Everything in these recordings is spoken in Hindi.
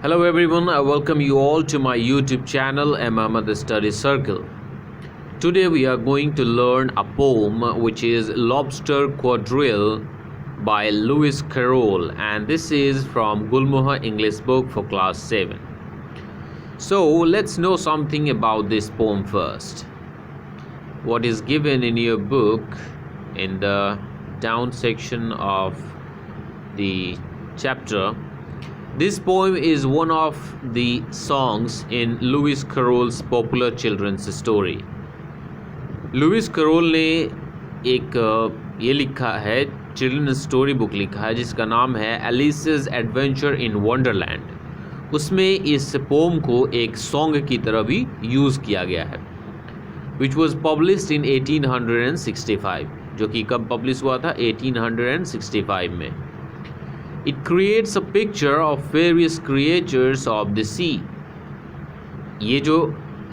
Hello everyone, I welcome you all to my YouTube channel Ahmad Study Circle. Today we are going to learn a poem which is Lobster Quadrille by Lewis Carroll, and this is from Gulmohar English book for class 7. So let's know something about this poem first. What is given in your book in the down section of the chapter. This poem is one of the songs in Lewis Carroll's popular children's story. Lewis Carroll ने एक ये लिखा है, चिल्ड्रन स्टोरी बुक लिखा है जिसका नाम है एलिस's एडवेंचर इन वंडरलैंड। उसमें इस पोम को एक सॉन्ग की तरह भी यूज़ किया गया है, विच वॉज पब्लिश्ड इन 1865, जो कि कब पब्लिश हुआ था? 1865 में। It creates a picture of various creatures of the sea. ये जो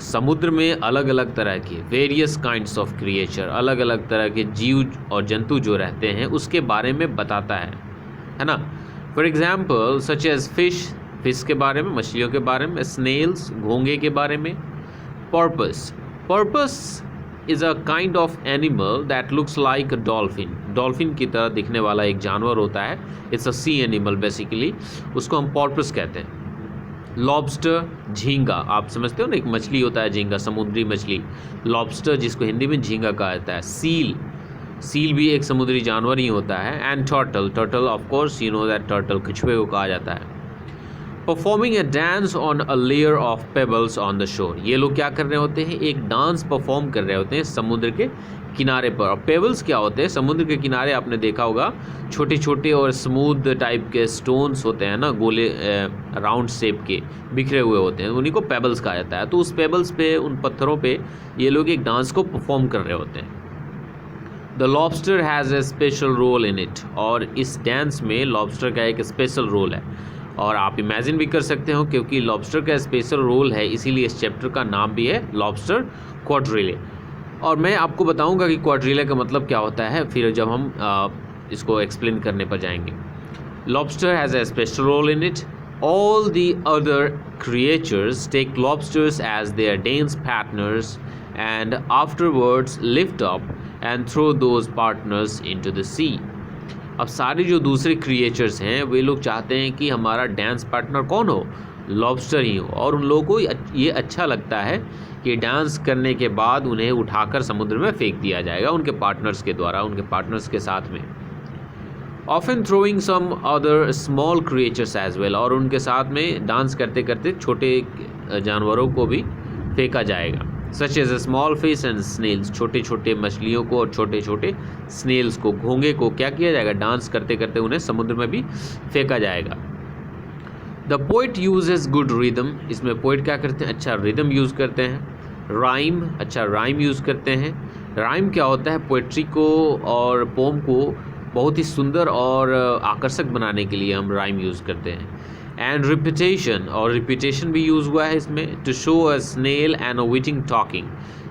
समुद्र में अलग अलग तरह के वेरियस काइंड्स ऑफ क्रिएचर, अलग अलग तरह के जीव और जंतु जो रहते हैं उसके बारे में बताता है ना। For example such as fish के बारे में, मछलियों के बारे में, स्नेल्स घोंगे के बारे में। Porpoise is a kind of animal that looks like a dolphin की तरह दिखने वाला एक जानवर होता है। It's a sea animal basically, उसको हम पर्पस कहते हैं। लॉबस्टर झींगा, आप समझते हो ना, एक मछली होता है झींगा, समुद्री मछली। लॉबस्टर जिसको हिंदी में झींगा कहा जाता है। सील भी एक समुद्री जानवर ही होता है। And turtle of course you know that turtle कछुए को कहा जाता है। Performing a dance on a layer of pebbles on the shore, ये लोग क्या कर रहे होते हैं? एक डांस परफॉर्म कर रहे होते हैं समुद्र के किनारे पर। और पेबल्स क्या होते हैं? समुद्र के किनारे आपने देखा होगा छोटे छोटे और स्मूथ टाइप के स्टोन्स होते हैं ना, गोले राउंड शेप के बिखरे हुए होते हैं, उन्हीं को पेबल्स कहा जाता है। तो उस पेबल्स पे, उन पत्थरों पे ये लोग एक डांस को परफॉर्म कर रहे होते हैं। The lobster has a special role in it, और इस डांस में लॉबस्टर का एक स्पेशल रोल है। और आप इमेजिन भी कर सकते हो, क्योंकि लॉबस्टर का स्पेशल रोल है इसीलिए इस चैप्टर का नाम भी है लॉबस्टर क्वाड्रिले। और मैं आपको बताऊंगा कि क्वाड्रिले का मतलब क्या होता है फिर जब हम इसको एक्सप्लेन करने पर जाएंगे। Lobster has a special role in it. All the other creatures take lobsters as their dance partners and afterwards lift up and throw those partners into the sea. अब सारे जो दूसरे क्रिएचर्स हैं वे लोग चाहते हैं कि हमारा डांस पार्टनर कौन हो? लॉबस्टर ही हो। और उन लोगों को ये अच्छा लगता है कि डांस करने के बाद उन्हें उठाकर समुद्र में फेंक दिया जाएगा उनके पार्टनर्स के द्वारा, उनके पार्टनर्स के साथ में। Often throwing some other small creatures as well, और उनके साथ में डांस करते करते छोटे जानवरों को भी फेंका जाएगा। Such as a small fish and snails, छोटे छोटे मछलियों को और छोटे छोटे स्नेल्स को, घोंगे को क्या किया जाएगा? डांस करते करते उन्हें समुद्र में भी फेंका जाएगा। The poet uses good rhythm, इसमें पोइट क्या करते हैं? अच्छा रिदम यूज़ करते हैं। राइम, अच्छा राइम यूज़ करते हैं। राइम क्या होता है? पोइट्री को और पोम को बहुत ही सुंदर और आकर्षक बनाने के लिए हम राइम यूज़ करते हैं। एंड रिपीटेशन, और रिपीटेशन भी यूज़ हुआ है इसमें। To show a snail and a whiting talking,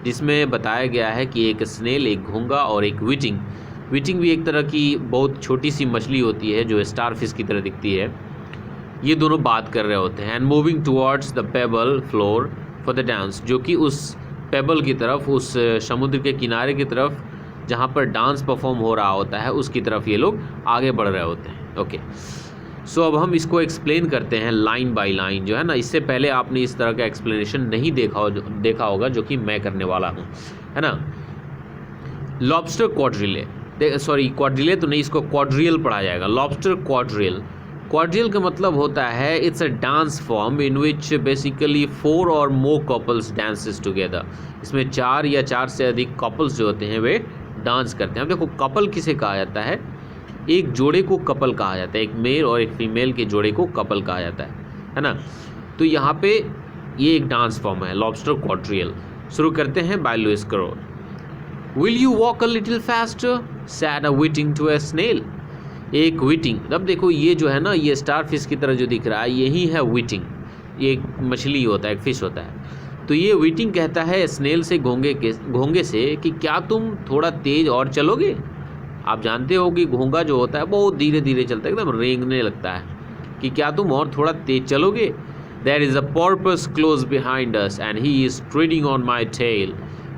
जिसमें बताया गया है कि एक स्नेल, एक घोंगा और एक विटिंग भी एक तरह की बहुत छोटी सी मछली होती है जो स्टार फिश की तरह दिखती है। ये दोनों बात कर रहे होते हैं। And moving towards the payable floor for the dance, जो कि उस पेबल की तरफ, उस समुद्र के किनारे की तरफ जहाँ पर डांस परफॉर्म हो रहा होता है उसकी तरफ ये लोग आगे बढ़ रहे होते हैं। ओके, सो अब हम इसको एक्सप्लेन करते हैं लाइन बाय लाइन, जो है ना। इससे पहले आपने इस तरह का एक्सप्लेनेशन नहीं देखा होगा जो कि मैं करने वाला हूँ, है ना। लॉबस्टर क्वाड्रिले, सॉरी क्वाड्रिले तो नहीं, इसको क्वाड्रियल पढ़ा जाएगा। लॉबस्टर क्वाड्रियल का मतलब होता है it's a dance form in which basically 4 और मोर कपल्स डांसेस टुगेदर। इसमें 4 या 4 से अधिक कपल्स जो होते हैं वे डांस करते हैं। अब देखो कपल किसे कहा जाता है? एक जोड़े को कपल कहा जाता है, एक मेल और एक फीमेल के जोड़े को कपल कहा जाता है ना। तो यहाँ पे ये एक डांस फॉर्म है लॉबस्टर क्वाड्रियल। शुरू करते हैं by Lewis Carroll. Will you walk a little faster said a whiting to a snail. एक विटिंग, अब देखो ये जो है ना, ये स्टार फिश की तरह जो दिख रहा है यही है विटिंग। ये एक मछली होता है, एक फिश होता है। तो ये विटिंग कहता है स्नेल से, घोंगे से कि क्या तुम थोड़ा तेज और चलोगे? आप जानते हो कि घोंगा जो होता है बहुत धीरे धीरे चलता है, एकदम रेंगने लगता है। कि क्या तुम और थोड़ा तेज चलोगे? There is a porpoise close behind us and he is treading on my tail,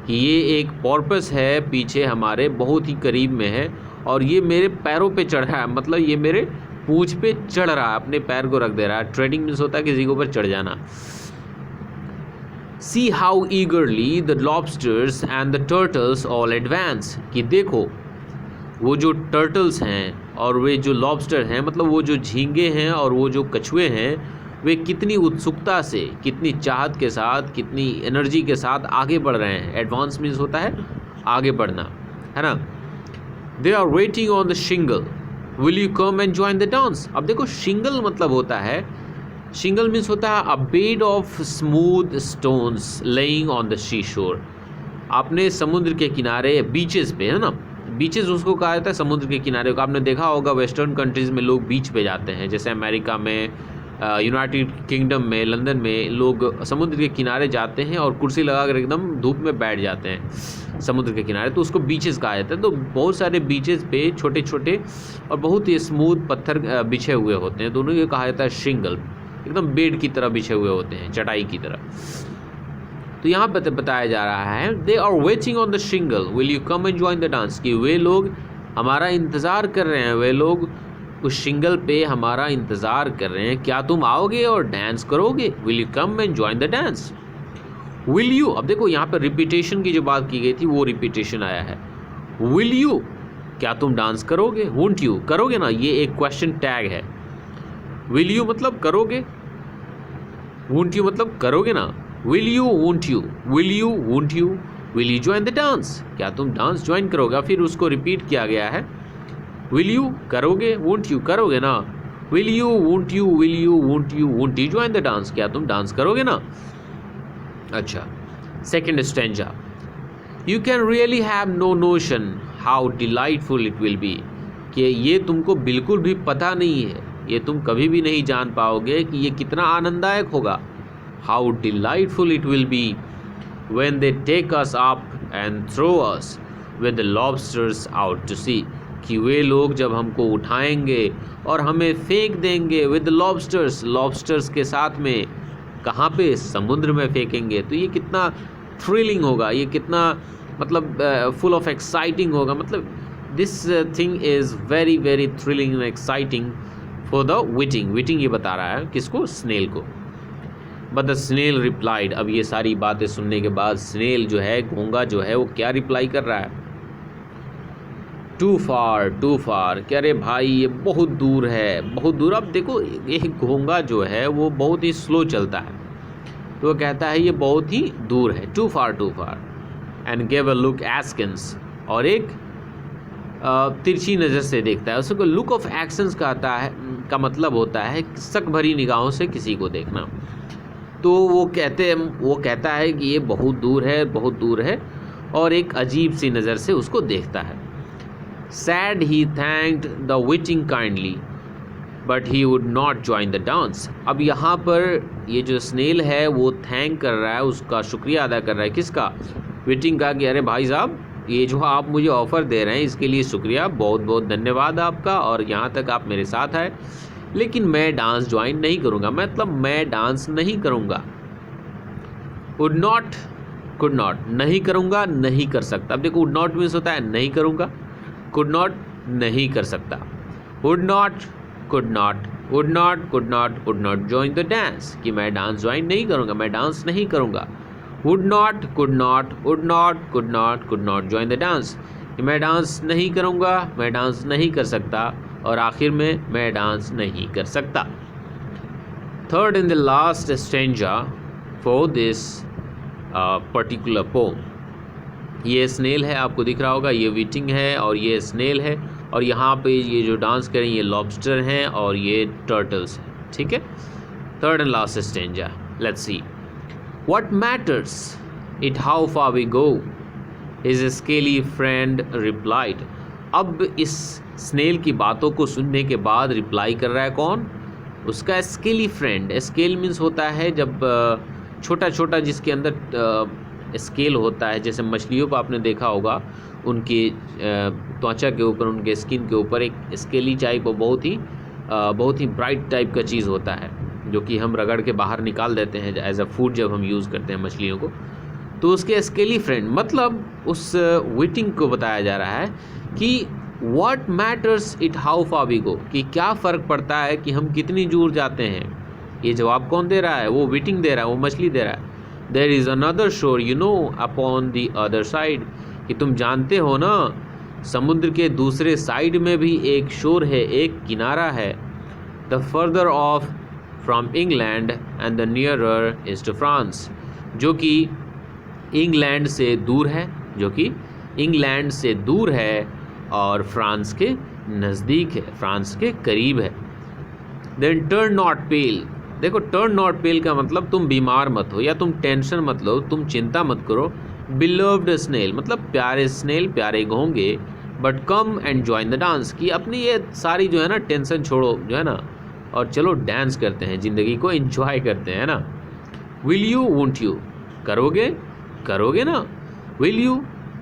कि ये एक पर्पस है पीछे हमारे, बहुत ही करीब में है और ये मेरे पैरों पे चढ़ा है, मतलब ये मेरे पूंछ पे चढ़ रहा है, अपने पैर को रख दे रहा है। ट्रेडिंग मीन्स होता है किसी के ऊपर चढ़ जाना। See how ईगरली the lobsters and the turtles all advance, कि देखो वो जो टर्टल्स हैं और वे जो लॉबस्टर हैं, मतलब वो जो झींगे हैं और वो जो कछुए हैं, वे कितनी उत्सुकता से, कितनी चाहत के साथ, कितनी एनर्जी के साथ आगे बढ़ रहे हैं। एडवांस मीन्स होता है आगे बढ़ना, है ना। They are waiting on the shingle, will you come and join the dance. अब देखो शिंगल मतलब होता है, शिंगल मीन्स होता है a bed of smooth stones laying on the sea shore. आपने समुद्र के किनारे, बीचेस पे, है ना, बीचेस उसको कहा जाता है समुद्र के किनारे को। आपने देखा होगा वेस्टर्न कंट्रीज़ में लोग बीच पे जाते हैं, जैसे अमेरिका में, यूनाइटेड किंगडम में, लंदन में लोग समुद्र के किनारे जाते हैं और कुर्सी लगाकर एकदम धूप में बैठ जाते हैं समुद्र के किनारे, तो उसको बीचेस कहा जाता है। तो बहुत सारे बीचेस पे छोटे छोटे और बहुत ही स्मूथ पत्थर बिछे हुए होते हैं, दोनों ये कहा जाता है शिंगल, एकदम बेड की तरह बिछे हुए होते हैं, चटाई की तरह। तो यहाँ पर बताया जा रहा है they are waiting on the shingle will you come and join the dance, कि वे लोग हमारा इंतज़ार कर रहे हैं, वे लोग उस शिंगल पे हमारा इंतज़ार कर रहे हैं, क्या तुम आओगे और डांस करोगे? Will you come and join the dance. Will you, अब देखो यहाँ पर रिपीटेशन की जो बात की गई थी वो रिपीटेशन आया है। विल यू, क्या तुम डांस करोगे? वोंट यू, करोगे ना, ये एक क्वेश्चन टैग है। विल यू मतलब करोगे, वोंट यू मतलब करोगे ना। Will you, won't you, will you, won't you, will you join the dance, क्या तुम डांस ज्वाइन करोगे? फिर उसको रिपीट किया गया है, विल यू करोगे, वोंट यू करोगे ना, will you, won't you, will you, won't you, won't you join the dance, क्या तुम डांस करोगे ना। अच्छा, second stanza, you can really have no notion how delightful it will be, कि ये तुमको बिल्कुल भी पता नहीं है, ये तुम कभी भी नहीं जान पाओगे कि ये कितना आनंददायक होगा। How delightful it will B when they take us up and throw us with the lobsters out to sea, कि वे लोग जब हमको उठाएंगे और हमें फेंक देंगे with the lobsters, lobsters के साथ में, कहाँ पे? समुद्र में फेंकेंगे। तो ये कितना थ्रिलिंग होगा, ये कितना मतलब फुल ऑफ एक्साइटिंग होगा, मतलब this thing is very very thrilling and exciting for the whiting. Whiting ये बता रहा है किसको? स्नेल को। बट द स्नेल रिप्लाइड, अब ये सारी बातें सुनने के बाद स्नेल जो है, घोंगा जो है, वो क्या रिप्लाई कर रहा है? टू फार, क्या रे भाई ये बहुत दूर है, बहुत दूर। अब देखो ये घोंगा जो है वो बहुत ही स्लो चलता है, तो वो कहता है ये बहुत ही दूर है, too far. And gave a look askance, और एक तिरछी नज़र से देखता है। उसको लुक ऑफ एक्शंस का मतलब होता है शक भरी निगाहों से किसी को देखना। तो वो कहता है कि ये बहुत दूर है, और एक अजीब सी नज़र से उसको देखता है। Said he thanked the whiting kindly but he would not join the dance. अब यहाँ पर ये जो स्नेल है वो थैंक कर रहा है, उसका शुक्रिया अदा कर रहा है, किसका? विटिंग का, कि अरे भाई साहब ये जो आप मुझे ऑफ़र दे रहे हैं इसके लिए शुक्रिया, बहुत बहुत धन्यवाद आपका, और यहाँ तक आप मेरे साथ आए, लेकिन मैं डांस ज्वाइन नहीं करूँगा, मतलब मैं डांस नहीं करूँगा। वुड नॉट, कुड नॉट, नहीं करूँगा, नहीं कर सकता। अब देखो वुड नॉट मीन्स होता है नहीं करूँगा, कुड नॉट नहीं कर सकता, would not, could not, would not, could not, would not join the dance, कि मैं डांस ज्वाइन नहीं करूँगा, मैं डांस नहीं करूँगा। Would not, could not, would not, could not, could not join the dance, कि मैं डांस नहीं करूँगा, मैं डांस नहीं कर सकता, और आखिर में मैं डांस नहीं कर सकता। Third and the last stanza for this particular poem, ये स्नेल है, आपको दिख रहा होगा, ये विटिंग है और ये स्नेल है, और यहाँ पे ये जो डांस करें ये लॉबस्टर हैं और ये टर्टल्स हैं, ठीक है। Third and last stanza, let's see. What matters it how far we go, his scaly friend replied. अब इस स्नेल की बातों को सुनने के बाद रिप्लाई कर रहा है कौन? उसका स्केली फ्रेंड। स्केल मीन्स होता है जब छोटा छोटा जिसके अंदर स्केल होता है, जैसे मछलियों पर आपने देखा होगा उनके त्वचा के ऊपर, उनके स्किन के ऊपर एक स्केली टाइप बहुत ही बहुत ही ब्राइट टाइप का चीज़ होता है जो कि हम रगड़ के बाहर निकाल देते हैं एज अ फूड जब हम यूज़ करते हैं मछलियों को। तो उसके स्केली फ्रेंड मतलब उस विटिंग को बताया जा रहा है कि what matters it how far we go, कि क्या फ़र्क पड़ता है कि हम कितनी दूर जाते हैं। ये जवाब कौन दे रहा है? वो विटिंग दे रहा है, वो मछली दे रहा है। देयर इज़ अनदर शोर you know upon the other side, कि तुम जानते हो ना समुद्र के दूसरे साइड में भी एक शोर है, एक किनारा है। The further off from England and the nearer is to France, जो कि इंग्लैंड से दूर है, जो कि इंग्लैंड से दूर है और फ्रांस के नज़दीक है, फ्रांस के करीब है। देन टर्न नॉट पेल, देखो टर्न नॉट पेल का मतलब तुम बीमार मत हो या तुम टेंशन मत लो, तुम चिंता मत करो। बिलव्ड स्नेल मतलब प्यारे स्नेल, प्यारे घोंगे। But come and join the dance, कि अपनी ये सारी जो है ना टेंशन छोड़ो जो है ना, और चलो डांस करते हैं, ज़िंदगी को एंजॉय करते हैं ना। विल यू वोंट यू, करोगे करोगे ना। विल यू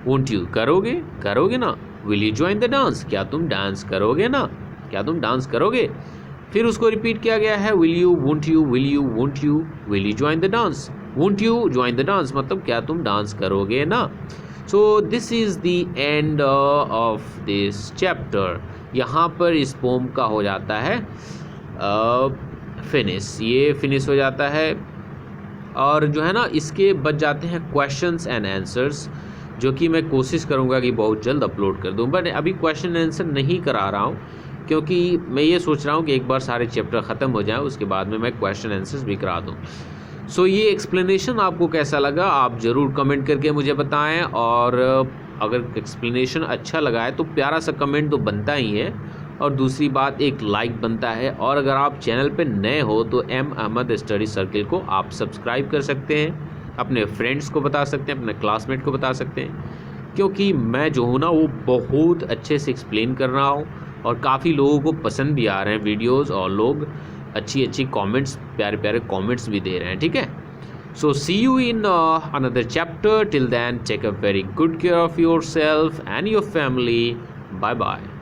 वोंट यू, करोगे करोगे ना। Will you join the dance, क्या तुम डांस करोगे ना, क्या तुम डांस करोगे। फिर उसको रिपीट किया गया है, will you won't you, will you won't you, will you join the dance. Won't you join the dance मतलब क्या तुम डांस करोगे ना। So this is the end of this chapter. यहाँ पर इस पोम का हो जाता है फिनिश, ये फिनिश हो जाता है। और जो है ना इसके बच जाते हैं क्वेश्चंस एंड आंसर्स, जो कि मैं कोशिश करूँगा कि बहुत जल्द अपलोड कर दूँ। बट अभी क्वेश्चन आंसर नहीं करा रहा हूँ क्योंकि मैं ये सोच रहा हूँ कि एक बार सारे चैप्टर ख़त्म हो जाएं, उसके बाद में मैं क्वेश्चन आंसर्स भी करा दूँ। सो ये एक्सप्लेनेशन आपको कैसा लगा आप ज़रूर कमेंट करके मुझे बताएं, और अगर एक्सप्लेनेशन अच्छा लगा है तो प्यारा सा कमेंट तो बनता ही है, और दूसरी बात एक लाइक बनता है। और अगर आप चैनल पे नए हो तो एम अहमद स्टडी सर्किल को आप सब्सक्राइब कर सकते हैं, अपने फ्रेंड्स को बता सकते हैं, अपने क्लासमेट को बता सकते हैं, क्योंकि मैं जो हूँ ना वो बहुत अच्छे से एक्सप्लेन कर रहा हूँ और काफ़ी लोगों को पसंद भी आ रहे हैं वीडियोज़, और लोग अच्छी अच्छी कमेंट्स, प्यारे प्यारे कमेंट्स भी दे रहे हैं। ठीक है, so see you in another chapter. Till then take a very good care of yourself and your family. Bye bye.